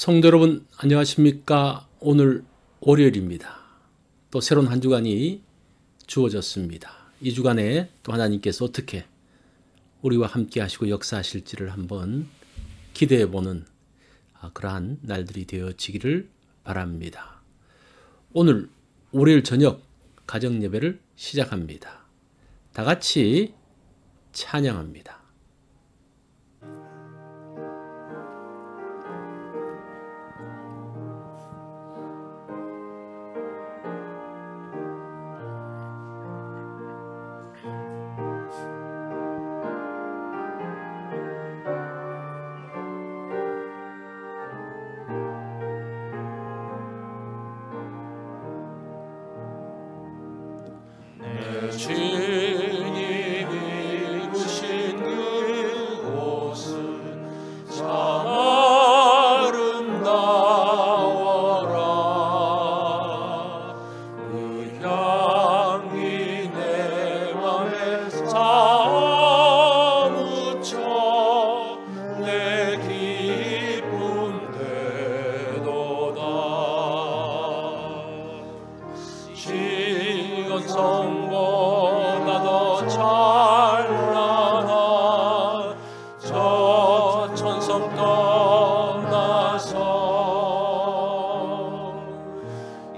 성도 여러분 안녕하십니까? 오늘 월요일입니다. 또 새로운 한 주간이 주어졌습니다. 이 주간에 또 하나님께서 어떻게 우리와 함께 하시고 역사하실지를 한번 기대해보는 그러한 날들이 되어지기를 바랍니다. 오늘 월요일 저녁 가정예배를 시작합니다. 다 같이 찬양합니다. 주님이 부신 그곳은 참 아름다워라. 그 향기 내 맘에 사무쳐 내 기쁨 되도다. 시건성보다 더 찬란한 저 천성 떠나서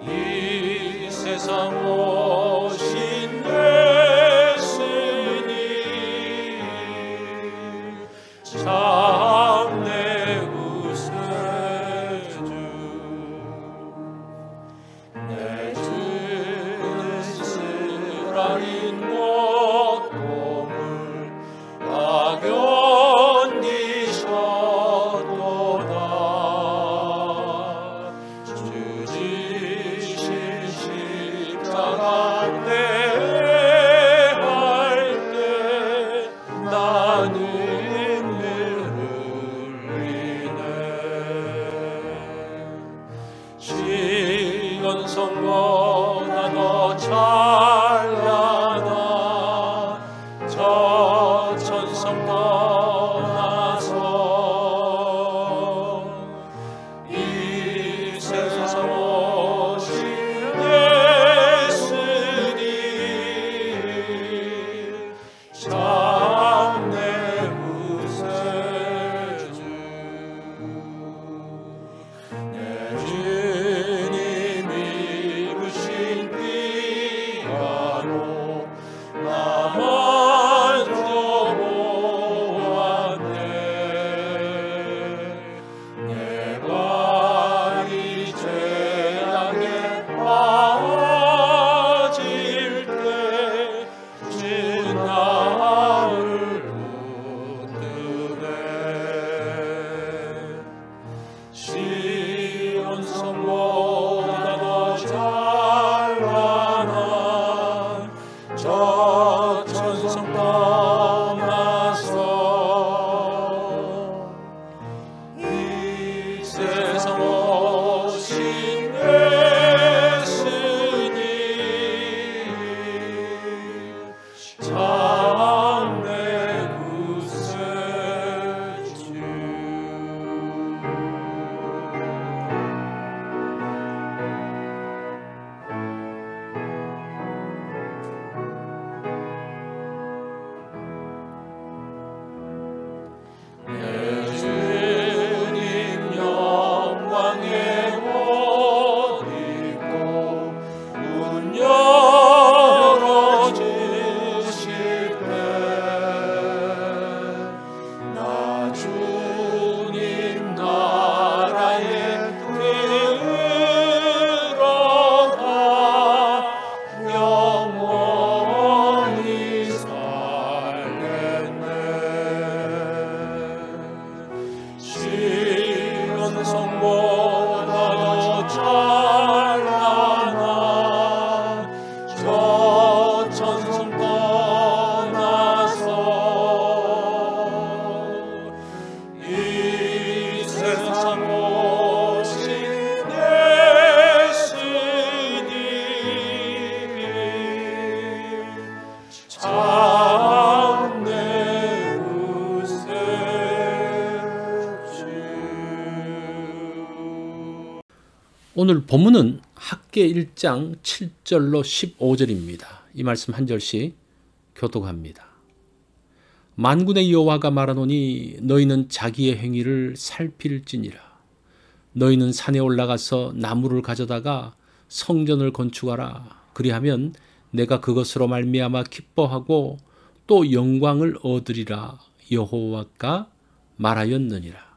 이 세상 오신 예수님 참 내 구세주. 내 주는 쓰라린 고통을 다 견디셨도다. 주 지신 십자가 대할 때 나는 흘리네. 시건성보다 더 찬란한 저 천성 떠나서 이 세상 오신 예수님 참 내 구세주. 내 주님이 부신 귀한 오늘 본문은 학개 1장 7절로 15절입니다. 이 말씀 한 절씩 교독합니다. 만군의 여호와가 말하노니 너희는 자기의 행위를 살필지니라. 너희는 산에 올라가서 나무를 가져다가 성전을 건축하라. 그리하면 내가 그것으로 말미암아 기뻐하고 또 영광을 얻으리라. 여호와가 말하였느니라.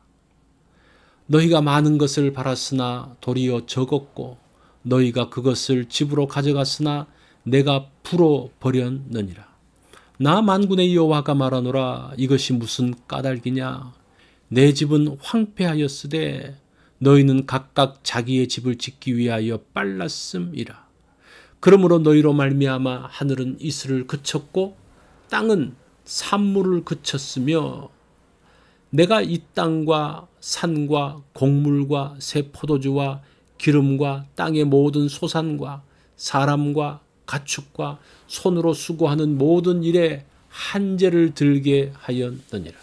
너희가 많은 것을 바랐으나 도리어 적었고 너희가 그것을 집으로 가져갔으나 내가 풀어버렸느니라. 나 만군의 여호와가 말하노라. 이것이 무슨 까닭이냐. 내 집은 황폐하였으되 너희는 각각 자기의 집을 짓기 위하여 빨랐음이라. 그러므로 너희로 말미암아 하늘은 이슬을 그쳤고 땅은 산물을 그쳤으며 내가 이 땅과 산과 곡물과 새 포도주와 기름과 땅의 모든 소산과 사람과 가축과 손으로 수고하는 모든 일에 한재를 들게 하였느니라.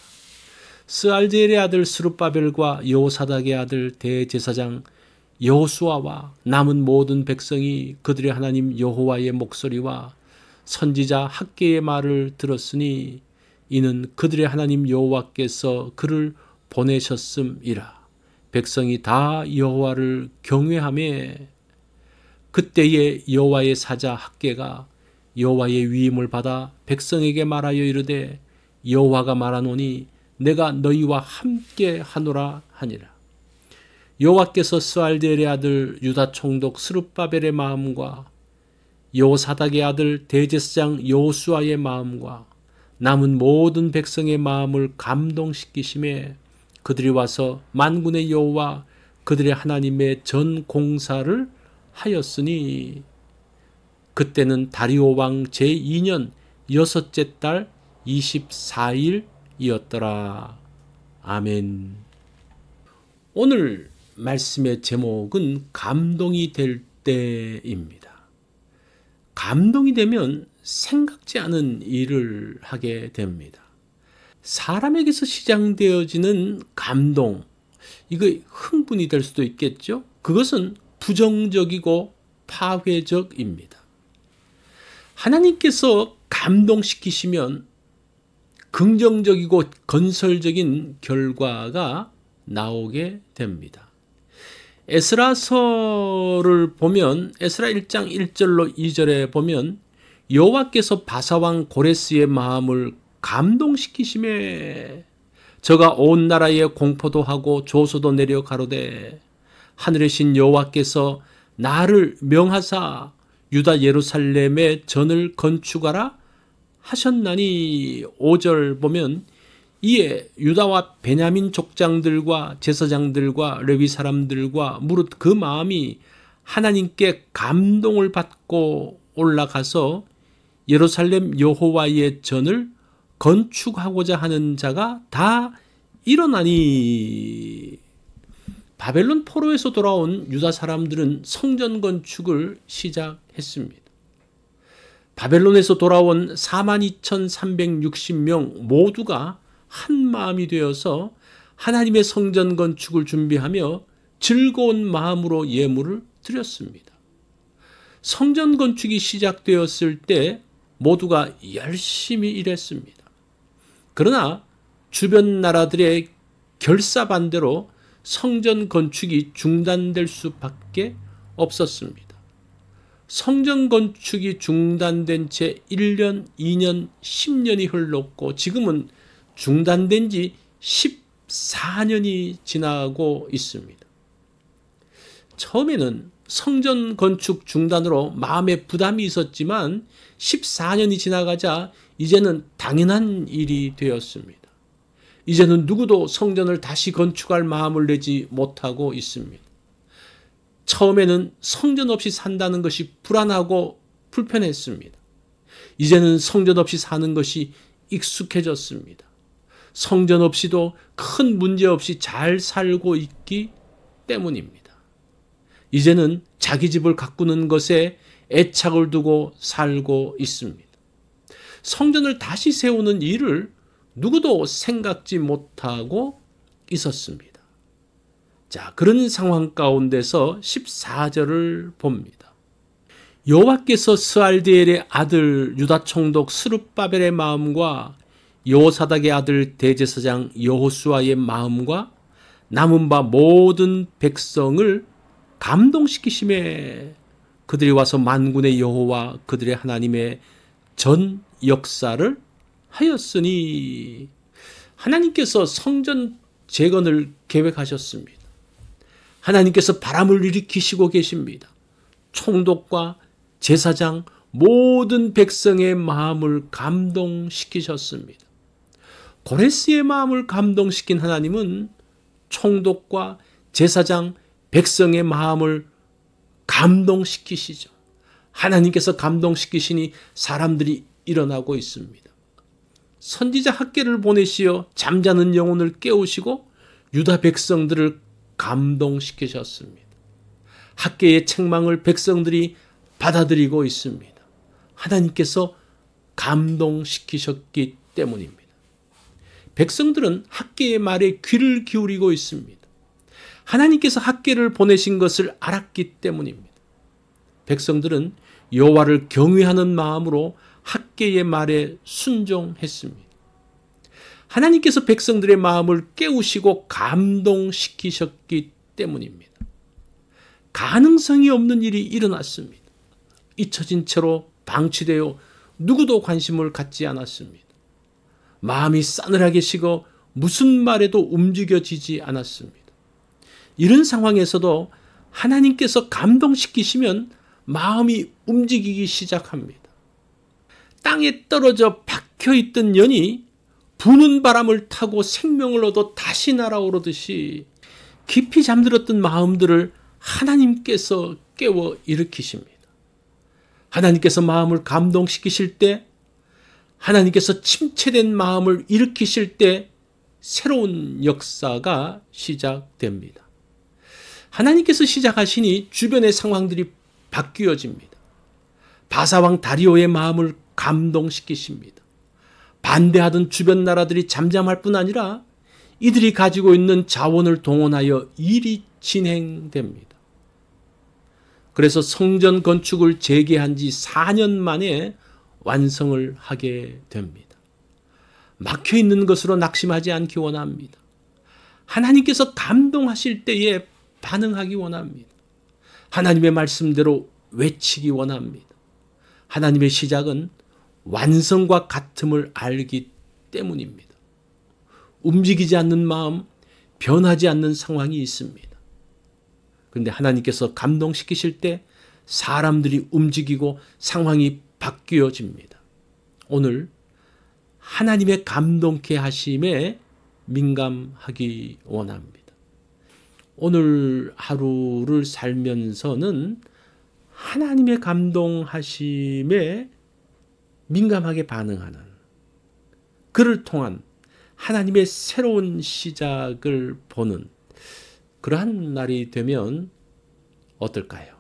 스알디엘의 아들 스룹바벨과 여호사닥의 아들 대제사장 여호수아와 남은 모든 백성이 그들의 하나님 여호와의 목소리와 선지자 학개의 말을 들었으니 이는 그들의 하나님 여호와께서 그를 보내셨음이라. 백성이 다 여호와를 경외하며 그때에 여호와의 사자 학개가 여호와의 위임을 받아 백성에게 말하여 이르되 여호와가 말하노니 내가 너희와 함께 하노라 하니라. 여호와께서 스알디엘의 아들 유다 총독 스룹바벨의 마음과 여호사닥의 아들 대제사장 여호수아의 마음과 남은 모든 백성의 마음을 감동시키심에 그들이 와서 만군의 여호와 그들의 하나님의 전 공사를 하였으니 그때는 다리오 왕 제2년 여섯째 달 24일이었더라. 아멘. 오늘 말씀의 제목은 감동이 될 때입니다. 감동이 되면 생각지 않은 일을 하게 됩니다. 사람에게서 시작되어지는 감동, 이거 흥분이 될 수도 있겠죠. 그것은 부정적이고 파괴적입니다. 하나님께서 감동시키시면 긍정적이고 건설적인 결과가 나오게 됩니다. 에스라서를 보면 에스라 1장 1절로 2절에 보면 여호와께서 바사왕 고레스의 마음을 감동시키심에 저가 온 나라에 공포도 하고 조소도 내려 가로되 하늘의 신 여호와께서 나를 명하사 유다 예루살렘의 전을 건축하라 하셨나니 5절 보면 이에 유다와 베냐민 족장들과 제사장들과 레위 사람들과 무릇 그 마음이 하나님께 감동을 받고 올라가서 예루살렘 여호와의 전을 건축하고자 하는 자가 다 일어나니. 바벨론 포로에서 돌아온 유다 사람들은 성전 건축을 시작했습니다. 바벨론에서 돌아온 42,360명 모두가 한 마음이 되어서 하나님의 성전 건축을 준비하며 즐거운 마음으로 예물을 드렸습니다. 성전 건축이 시작되었을 때 모두가 열심히 일했습니다. 그러나 주변 나라들의 결사반대로 성전 건축이 중단될 수밖에 없었습니다. 성전 건축이 중단된 채 1년, 2년, 10년이 흘렀고 지금은 중단된 지 14년이 지나고 있습니다. 처음에는 성전 건축 중단으로 마음에 부담이 있었지만 14년이 지나가자 이제는 당연한 일이 되었습니다. 이제는 누구도 성전을 다시 건축할 마음을 내지 못하고 있습니다. 처음에는 성전 없이 산다는 것이 불안하고 불편했습니다. 이제는 성전 없이 사는 것이 익숙해졌습니다. 성전 없이도 큰 문제 없이 잘 살고 있기 때문입니다. 이제는 자기 집을 가꾸는 것에 애착을 두고 살고 있습니다. 성전을 다시 세우는 일을 누구도 생각지 못하고 있었습니다. 자, 그런 상황 가운데서 14절을 봅니다. 여호와께서 스알디엘의 아들 유다 총독 스룹바벨의 마음과 여호사닥의 아들 대제사장 여호수아의 마음과 남은 바 모든 백성을 감동시키심에 그들이 와서 만군의 여호와 그들의 하나님의 전 역사를 하였으니, 하나님께서 성전 재건을 계획하셨습니다. 하나님께서 바람을 일으키시고 계십니다. 총독과 제사장 모든 백성의 마음을 감동시키셨습니다. 고레스의 마음을 감동시킨 하나님은 총독과 제사장 백성의 마음을 감동시키시죠. 하나님께서 감동시키시니 사람들이 일어나고 있습니다. 선지자 학개를 보내시어 잠자는 영혼을 깨우시고 유다 백성들을 감동시키셨습니다. 학개의 책망을 백성들이 받아들이고 있습니다. 하나님께서 감동시키셨기 때문입니다. 백성들은 학개의 말에 귀를 기울이고 있습니다. 하나님께서 학개를 보내신 것을 알았기 때문입니다. 백성들은 여호와를 경외하는 마음으로 학개의 말에 순종했습니다. 하나님께서 백성들의 마음을 깨우시고 감동시키셨기 때문입니다. 가능성이 없는 일이 일어났습니다. 잊혀진 채로 방치되어 누구도 관심을 갖지 않았습니다. 마음이 싸늘하게 식어 무슨 말에도 움직여지지 않았습니다. 이런 상황에서도 하나님께서 감동시키시면 마음이 움직이기 시작합니다. 땅에 떨어져 박혀있던 연이 부는 바람을 타고 생명을 얻어 다시 날아오르듯이 깊이 잠들었던 마음들을 하나님께서 깨워 일으키십니다. 하나님께서 마음을 감동시키실 때, 하나님께서 침체된 마음을 일으키실 때 새로운 역사가 시작됩니다. 하나님께서 시작하시니 주변의 상황들이 바뀌어집니다. 바사왕 다리오의 마음을 감동시키십니다. 반대하던 주변 나라들이 잠잠할 뿐 아니라 이들이 가지고 있는 자원을 동원하여 일이 진행됩니다. 그래서 성전 건축을 재개한 지 4년 만에 완성을 하게 됩니다. 막혀있는 것으로 낙심하지 않기 원합니다. 하나님께서 감동하실 때에 반응하기 원합니다. 하나님의 말씀대로 외치기 원합니다. 하나님의 시작은 완성과 같음을 알기 때문입니다. 움직이지 않는 마음, 변하지 않는 상황이 있습니다. 그런데 하나님께서 감동시키실 때 사람들이 움직이고 상황이 바뀌어집니다. 오늘 하나님의 감동케 하심에 민감하기 원합니다. 오늘 하루를 살면서는 하나님의 감동하심에 민감하게 반응하는, 그를 통한 하나님의 새로운 시작을 보는 그러한 날이 되면 어떨까요?